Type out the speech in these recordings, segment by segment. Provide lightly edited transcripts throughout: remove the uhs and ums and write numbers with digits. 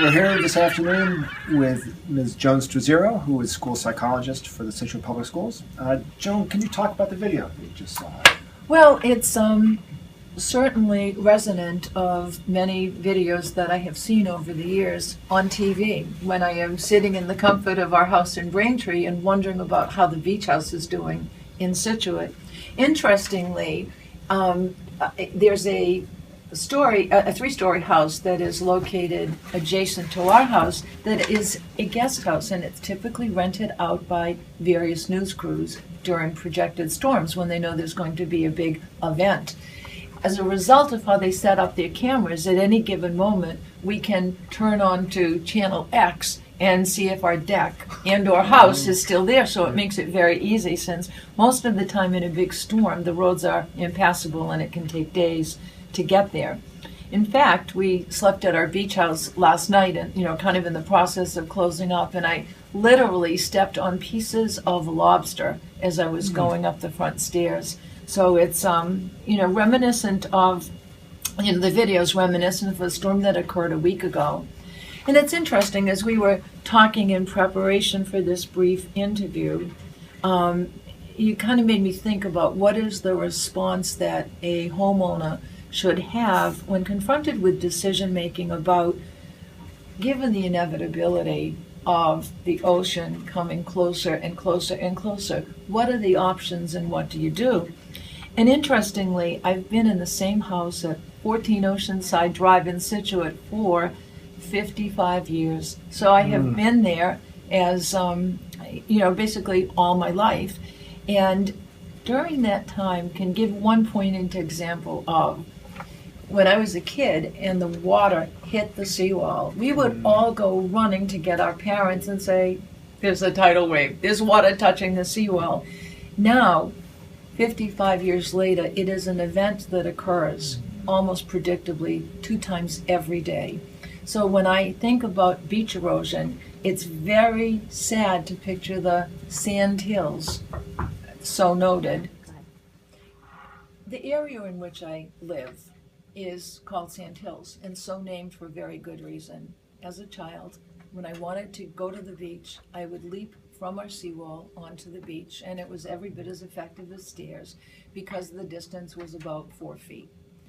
We're here this afternoon with Ms. Joan Struzero, who is school psychologist for the Scituate Public Schools. Joan, can you talk about the video that you just saw? Well, it's certainly resonant of many videos that I have seen over the years on TV when I am sitting in the comfort of our house in Braintree and wondering about how the beach house is doing in Scituate. Interestingly, there's a three-story house that is located adjacent to our house that is a guest house, and it's typically rented out by various news crews during projected storms when they know there's going to be a big event. As a result of how they set up their cameras, at any given moment, we can turn on to channel X and see if our deck and or house is still there. So it makes it very easy, since most of the time in a big storm, the roads are impassable and it can take days to get there. In fact, we slept at our beach house last night and, kind of in the process of closing up, and I literally stepped on pieces of lobster as I was going up the front stairs. So it's, reminiscent of, the video's reminiscent of a storm that occurred a week ago. And it's interesting, as we were talking in preparation for this brief interview, you kind of made me think about what is the response that a homeowner should have when confronted with decision-making about, given the inevitability of the ocean coming closer and closer and closer, what are the options and what do you do? And interestingly, I've been in the same house at 14 Oceanside Drive in Scituate for 55 years. So I have been there as, basically all my life. And during that time, can give one poignant example of when I was a kid and the water hit the seawall, we would all go running to get our parents and say, there's a tidal wave, there's water touching the seawall. Now, 55 years later, it is an event that occurs almost predictably 2 times every day. So when I think about beach erosion, it's very sad to picture the sand hills, so noted. The area in which I live is called Sand Hills, and so named for very good reason. As a child, when I wanted to go to the beach, I would leap from our seawall onto the beach, and it was every bit as effective as stairs because the distance was about 4 feet.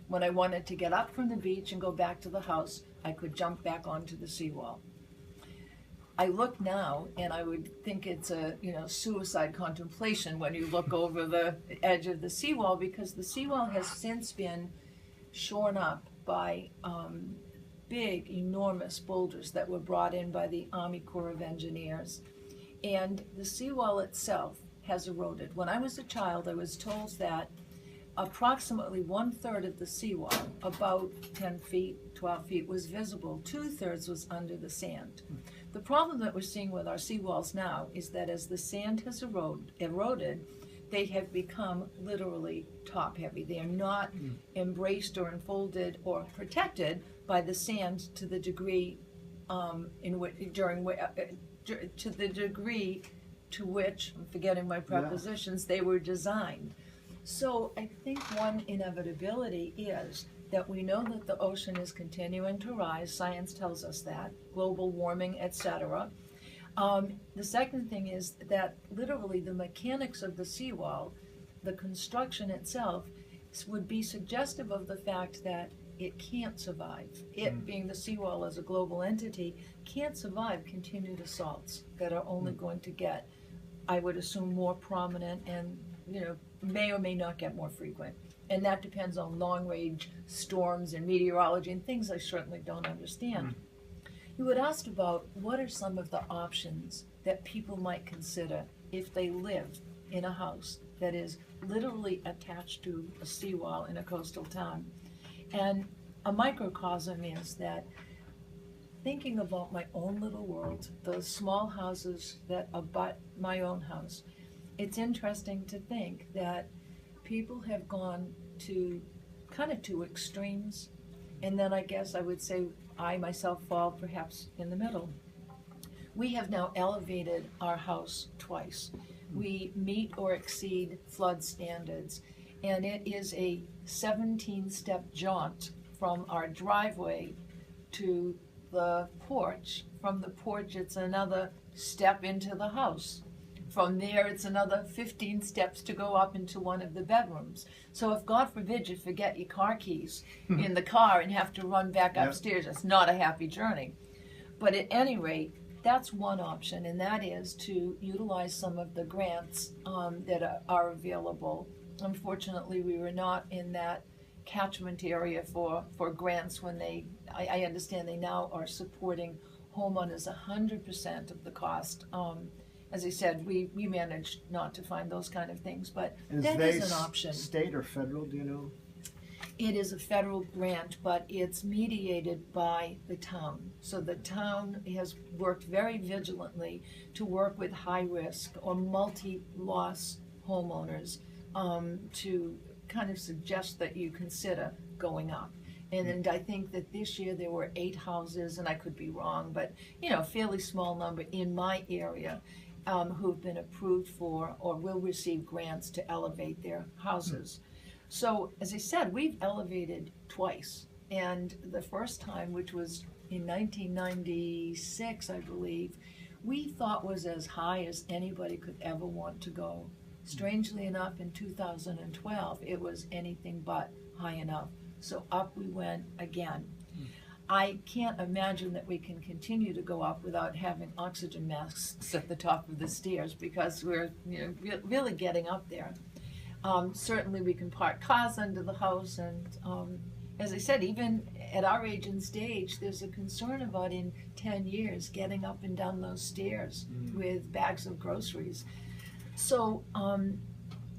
When I wanted to get up from the beach and go back to the house, I could jump back onto the seawall. I look now and I would think it's a suicide contemplation when you look over the edge of the seawall, because the seawall has since been shorn up by big, enormous boulders that were brought in by the Army Corps of Engineers. And the seawall itself has eroded. When I was a child, I was told that approximately 1/3 of the seawall, about 10 feet, 12 feet, was visible. 2/3 was under the sand. The problem that we're seeing with our seawalls now is that as the sand has eroded, they have become literally top heavy. They are not embraced or enfolded or protected by the sand to the degree to which, I'm forgetting my prepositions, they were designed. So I think one inevitability is that we know that the ocean is continuing to rise. Science tells us that, global warming, etc. The second thing is that literally the mechanics of the seawall, the construction itself, would be suggestive of the fact that it can't survive. It, being the seawall as a global entity, can't survive continued assaults that are only going to get, I would assume, more prominent and, may or may not get more frequent. And that depends on long-range storms and meteorology and things I certainly don't understand. You had asked about what are some of the options that people might consider if they live in a house that is literally attached to a seawall in a coastal town. And a microcosm is that thinking about my own little world, those small houses that abut my own house, it's interesting to think that people have gone to kind of two extremes, and then I guess I would say I myself fall perhaps in the middle. We have now elevated our house twice. We meet or exceed flood standards, and it is a 17-step jaunt from our driveway to the porch. From the porch, it's another step into the house. From there, it's another 15 steps to go up into one of the bedrooms. So if, God forbid, you forget your car keys in the car and have to run back upstairs, it's not a happy journey. But at any rate, that's one option, and that is to utilize some of the grants that are available. Unfortunately, we were not in that catchment area for grants when I understand they now are supporting homeowners 100% of the cost. As I said, we managed not to find those kind of things, but that is an option. State or federal, do you know? It is a federal grant, but it's mediated by the town. So the town has worked very vigilantly to work with high-risk or multi-loss homeowners to kind of suggest that you consider going up. And I think that this year there were 8 houses, and I could be wrong, but a fairly small number in my area who've been approved for or will receive grants to elevate their houses. So, as I said, we've elevated twice. And the first time, which was in 1996, I believe, we thought was as high as anybody could ever want to go. Strangely enough, in 2012, it was anything but high enough. So up we went again. I can't imagine that we can continue to go up without having oxygen masks at the top of the stairs, because we're really getting up there. Certainly we can park cars under the house, and as I said, even at our age and stage, there's a concern about in 10 years getting up and down those stairs with bags of groceries. So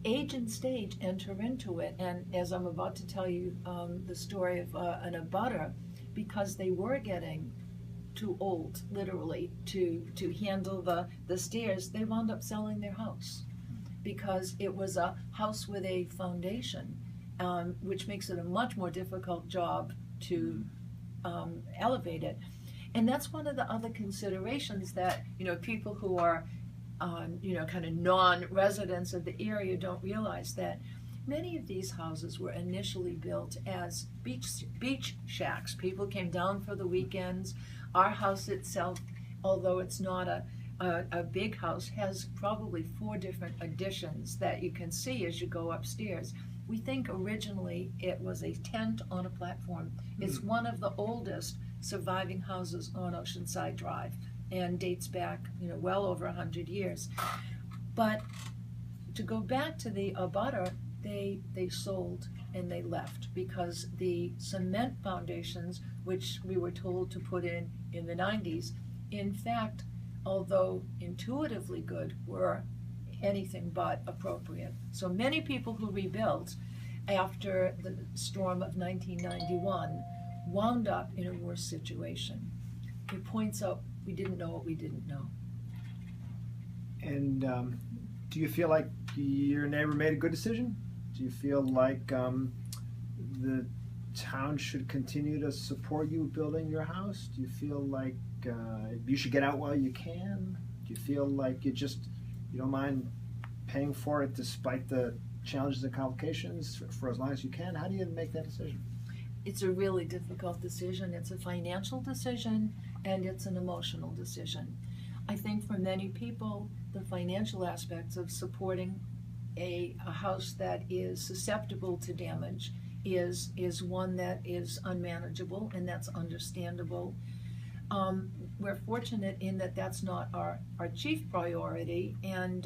age and stage enter into it, and as I'm about to tell you the story of an abutter, because they were getting too old, literally, to handle the stairs, they wound up selling their house because it was a house with a foundation, which makes it a much more difficult job to elevate it. And that's one of the other considerations that people who are kind of non-residents of the area don't realize, that many of these houses were initially built as beach shacks. People came down for the weekends. Our house itself, although it's not a big house, has probably 4 different additions that you can see as you go upstairs. We think originally it was a tent on a platform. It's one of the oldest surviving houses on Oceanside Drive, and dates back, well over 100 years. But to go back to the abutter, they sold and they left because the cement foundations, which we were told to put in the 90s, in fact, although intuitively good, were anything but appropriate. So many people who rebuilt after the storm of 1991 wound up in a worse situation. It points out we didn't know what we didn't know. And do you feel like your neighbor made a good decision? Do you feel like the town should continue to support you building your house? Do you feel like you should get out while you can? Do you feel like you don't mind paying for it despite the challenges and complications for as long as you can? How do you make that decision? It's a really difficult decision. It's a financial decision, and it's an emotional decision. I think for many people, the financial aspects of supporting a house that is susceptible to damage is one that is unmanageable, and that's understandable. We're fortunate in that that's not our chief priority, and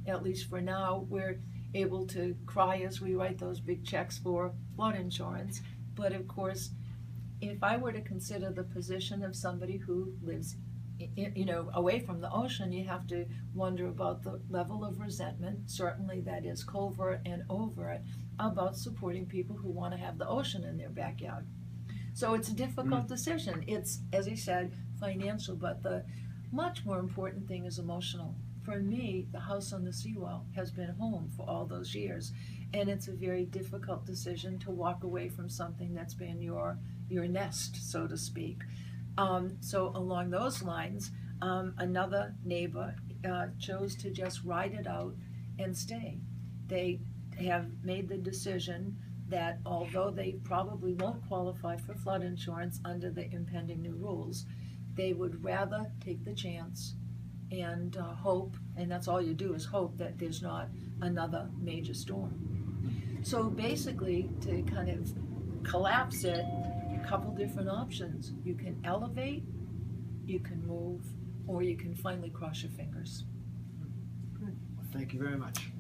at least for now, we're able to cry as we write those big checks for flood insurance. But of course, if I were to consider the position of somebody who lives away from the ocean, you have to wonder about the level of resentment, certainly that is covert and overt, about supporting people who want to have the ocean in their backyard. So it's a difficult decision. It's, as I said, financial, but the much more important thing is emotional. For me, the house on the seawall has been home for all those years, and it's a very difficult decision to walk away from something that's been your nest, so to speak. So along those lines, another neighbor chose to just ride it out and stay. They have made the decision that although they probably won't qualify for flood insurance under the impending new rules, they would rather take the chance and hope, and that's all you do is hope that there's not another major storm. So basically, to kind of collapse it, a couple different options. You can elevate, you can move, or you can finally cross your fingers. Well, thank you very much.